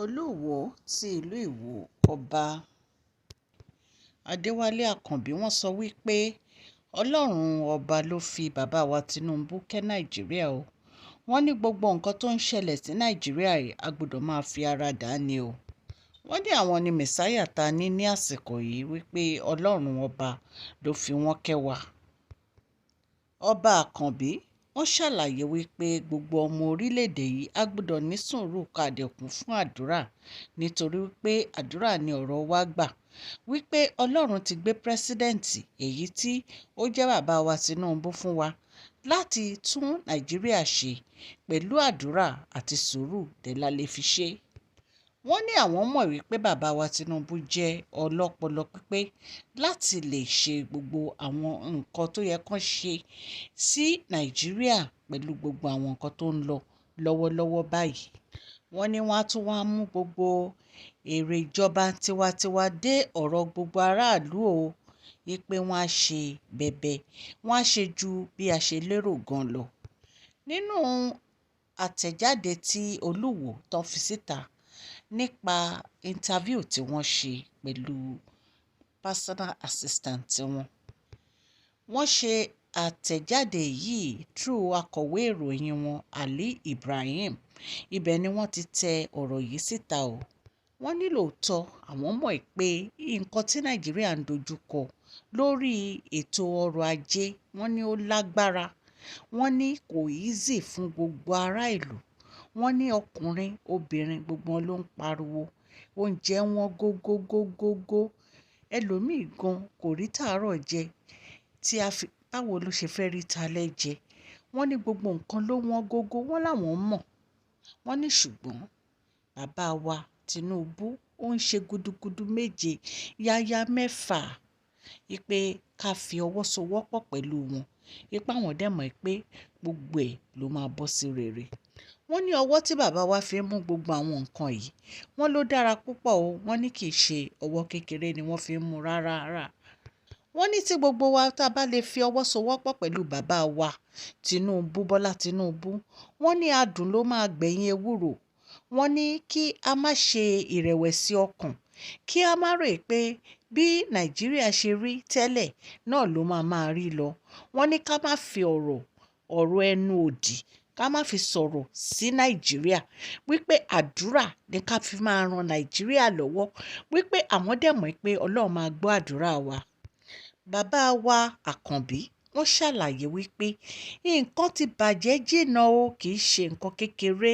Oluwo ti ìlú Ìwó Ọba Adéwálé Àkànbí wọ́n sọ wípé Ọlọ́run ọba ló fi bàbá wa Tinubu kẹ́ Nàìjíríà o. Wọ́n ní gbogbo nǹkan tó ń ṣẹlẹ̀ sí Nàìjíríà yìí a gbọ́dọ̀ máa fi ara dà á ni o. Wọ́n ní àwọn ni mẹ̀sáyà ta ní àsìkò yìí wípé Ọlọ́run ọba ló fi wọ́n kẹ́ wa. Ọba Àkànbí wọ́n ṣàlàyé wípé gbogbo ọmọ orílẹ̀-èdè yìí á gbọ́dọ̀ ní sùúrù ká dẹ̀ kún fún àdúrà nítorí wípé àdúrà ni ọ̀rọ̀ wa gbà, wípé Ọlọ́run ti gbé pírẹ́sídẹ̀ǹtì èyí tí ó jẹ́ bàbá wa Tinubu fún wa láti tún Nàìjíríà ṣe pẹ̀lú àdúrà àti sùúrù dẹ̀ la lè fi ṣe. Wọ́n ní àwọn mọ̀ wípé bàbá wa Tinubu jẹ́ ọlọ́pọlọ pípé láti lè ṣe gbogbo àwọn nǹkan tó yẹ kán ṣe sí Nàìjíríà pẹ̀lú gbogbo àwọn nǹkan tó ń lọ lọ́wọ́lọ́wọ́ báyìí. Wọ́n ní wọ́n á tún wá mú gbogbo èrè ìjọba tiwantiwa dé ọ̀rọ̀ gbogbo aráàlú o, wípé wọ́n á ṣe bẹ̀bẹ̀, wọ́n á ṣe ju bí a ṣe lérò gan lọ. Nínú àtẹ̀jáde tí Olúwo tán fi síta nípa interview tí wọ́n ṣe pẹ̀lú personal assistant wọn. Wọ́n ṣe àtẹ̀jáde yìí through akọ̀wé ìròyìn wọn Ali Ibrahim. Ibẹ̀ ni wọ́n ti tẹ ọ̀rọ̀ yìí síta o. Wọ́n ní lóòótọ́ àwọn mọ̀ pé nǹkan tí Nàìjíríà ń dojúkọ lórí ètò ọrọ̀ ajé wọ́n ní ó lágbára. Wọ́n ní kò easy fún gbogbo ará ìlú. Wọ́n ní ọkùnrin obìnrin gbogbo wọn ló ń pariwo oúnjẹ wọn gógógógógó. Ẹlòmíì gan kò rí tàárọ̀ jẹ tí a fi báwo ló ṣe fẹ́ rí talẹ́ jẹ. Wọ́n ní gbogbo nǹkan ló wọ́n gógó, wọ́n láwọn mọ̀. Wọ́n ní ṣùgbọ́n bàbá wa Tinubu ó ń ṣe gudugudu méje yáyá mẹ́fà wípé ká fi ọwọ́ sowọ́pọ̀ pẹ̀lú wọn, wípé àwọn dẹ̀ mọ̀ pé gbogbo ẹ̀ ló máa bọ́ sí rere. Wọ́n ní ọwọ́ tí bàbá wa fi ń mú gbogbo àwọn nǹkan yìí wọ́n ló dára púpọ̀ o. Wọ́n ní kì í ṣe ọwọ́ kékeré ni wọ́n fi ń mú rárá. Wọ́n ní tí gbogbo wa tá a bá lè fi ọwọ́ sowọ́pọ̀ pẹ̀lú bàbá wa Tinubu Bọ́lá Tinubu, wọ́n ní adùn ló máa gbẹ̀yìn ewúro. Wọ́n ní kí a má ṣe ìrẹ̀wẹ̀sì ọkàn, kí a má rò pé bí Nàìjíríà ṣe rí tẹ́lẹ̀ náà ló máa rí lọ. Wọ́n ní ká má fi ọ̀rọ̀ ẹnu òdì ká má fi sọ̀rọ̀ sí Nàìjíríà, wípé àdúrà ni ká fi máa ran Nàìjíríà lọ́wọ́, wípé àwọn dẹ̀ mọ̀ pé Ọlọ́run máa gbọ́ àdúrà wa. Bàbá wa Àkànbí wọ́n ṣàlàyé wípé nǹkan ti bàjẹ́ jìnnà o, kì í ṣe nǹkan kékeré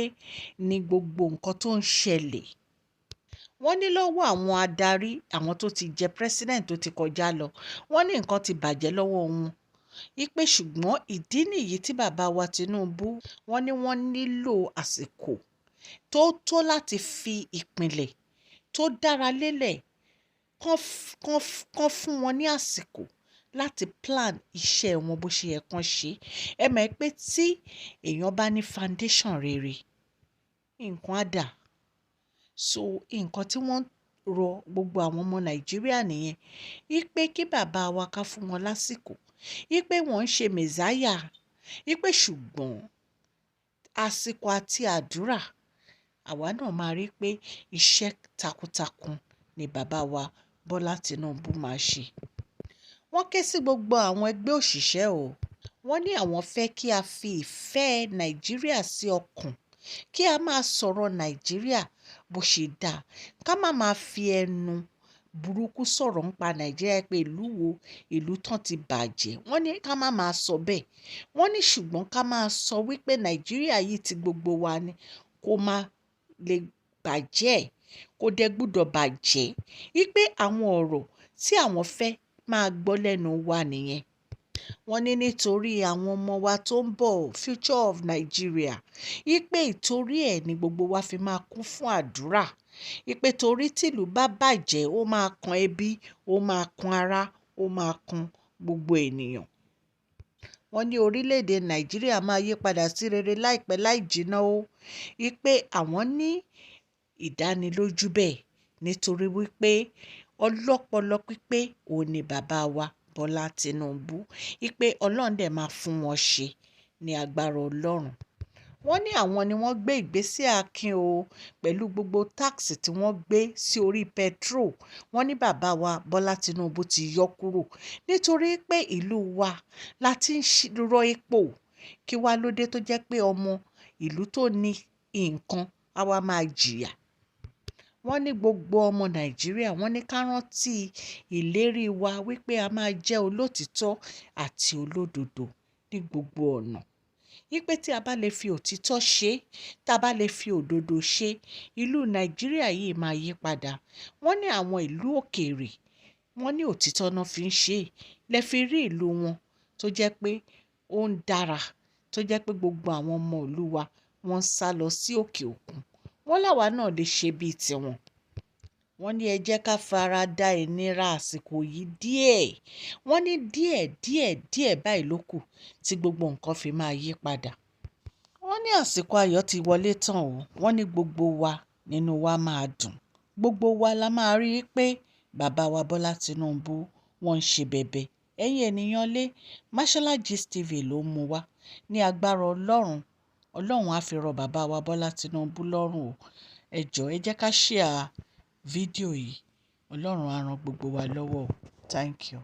ní gbogbo nǹkan tó ń ṣẹlẹ̀. Wọ́n ní lọ́wọ́ àwọn adarí àwọn tó ti jẹ president tó ti kọjá lọ, wọ́n ní nǹkan ti bàjẹ́ lọ́wọ́ wọn. Wípé ṣùgbọ́n ìdí nìyí tí bàbá wa Tinubu wọ́n ní wọ́n nílò àsìkò tó láti fi ìpìlẹ̀ tó dára lélẹ̀, kán fún wọn ní àsìkò láti plan iṣẹ́ wọn bó ṣe yẹ kán ṣe. Ẹ mọ̀ pé tí èèyàn bá ní foundation rere, nǹkan á dà. So nǹkan tí wọ́n rọ gbogbo àwọn ọmọ Nàìjíríà nìyẹn, wípé kí bàbá wa ká fún wọn lásìkò, wípé wọ́n ń ṣe mẹ̀sáyà, wípé ṣùgbọ́n àsìkò àti àdúrà àwa náà máa rí pé iṣẹ́ takuntakun ni bàbá wa Bọ́lá Tinubu máa ṣe. Wọ́n ké sí gbogbo àwọn ẹgbẹ́ òṣìṣẹ́ o. Wọ́n ní àwọn fẹ́ kí a fi ìfẹ́ Nàìjíríà sí ọkàn, kí a máa sọ̀rọ̀ Nàìjíríà bó ṣe dáa, ká má máa fi ẹnu burúkú sọ̀rọ̀ nípa Nàìjíríà pé ìlú tán ti bàjẹ́. Wọ́n ní ká má máa sọ bẹ́ẹ̀. Wọ́n ní ṣùgbọ́n ká máa sọ wípé Nàìjíríà yìí ti gbogbo wa ni, kó má lè bàjẹ́, kó dẹ̀ gbúdọ̀ bàjẹ́. Wípé àwọn ọ̀rọ̀ tí àwọn fẹ́ máa gbọ́ lẹ́nu wa nìyẹn. Wọ́n ní nítorí àwọn ọmọ wa tó ń bọ̀, future of Nigeria, wípé ìtorí ẹ̀ ni gbogbo wa fi máa kún fún àdúrà. Wípé torí tìlú bá bàjẹ́ ó máa kan ẹbí, ó máa kan ará, ó máa kan gbogbo ènìyàn. Wọ́n ní orílẹ̀-èdè Nàìjíríà máa yí padà sí rere láìpẹ́ láì jìnnà o. Wípé àwọn ní ìdánilójú bẹ́ẹ̀ nítorí wípé ọlọ́pọlọ pípé òun ni bàbá wa Bọ́lá Tinubu. Wípé Ọlọ́run dẹ̀ máa fún wọn ṣe ní agbára Ọlọ́run. wọ́n ní àwọn ni wọ́n gbé ìgbésẹ̀ akin o pẹ̀lú gbogbo táàsì tí wọ́n gbé sí orí petrol. Wọ́n ní bàbá wa Bọ́lá Tinubu ti yọ kúrò nítorí pé ìlú wa la ti ń rọ epo. Kí wá ló dé tó jẹ́ pé ọmọ ìlú tó ní nǹkan á wá máa jìyà. Wọ́n ní gbogbo ọmọ Nàìjíríà wọ́n ní ká rántí ìlérí wa wípé a máa jẹ́ olótìítọ́ àti olódodo ní gbogbo ọ̀nà. Wípé tí a bá lè fi òtítọ́ ṣe, tá a bá lè fi òdodo ṣe, ìlú Nàìjíríà yìí máa yí padà. Wọ́n ní àwọn ìlú òkèèrè, wọ́n ní òtítọ́ náà fi ń ṣe. Lẹ fi rí ìlú wọn tó jẹ́ pé ó ń dára, tó jẹ́ pé gbogbo àwọn ọmọ ìlú wa wọ́n ń sá lọ sí òkè òkun. Wọ́n láwa náà lè ṣe bíi tiwọn. Wọ́n ní ẹ jẹ́ ká fara da ìnira àsìkò yìí díẹ̀. Wọ́n ní díẹ̀ báyìí ló kù tí gbogbo nǹkan fi máa yí padà. Wọ́n ní àsìkò ayọ̀ ti wọlé tán o. Wọ́n ní gbogbo wa nínú wa máa dùn. Gbogbo wa la máa rí i pé bàbá wa Bọ́lá Tinubu wọ́n ń ṣe bẹ̀bẹ̀. Ẹ̀yin ènìyàn lé, Mashola Gist TV ló mú wá. Ní agbára Ọlọ́run, Ọlọ́run á fi rọ bàbá wa Bọ́lá Tinubu lọ́rùn o. Ẹ jọ̀ọ́ ẹ jẹ́ ká share fídíò yìí. Ọlọ́run á ran gbogbo wa lọ́wọ́ o. Thank you.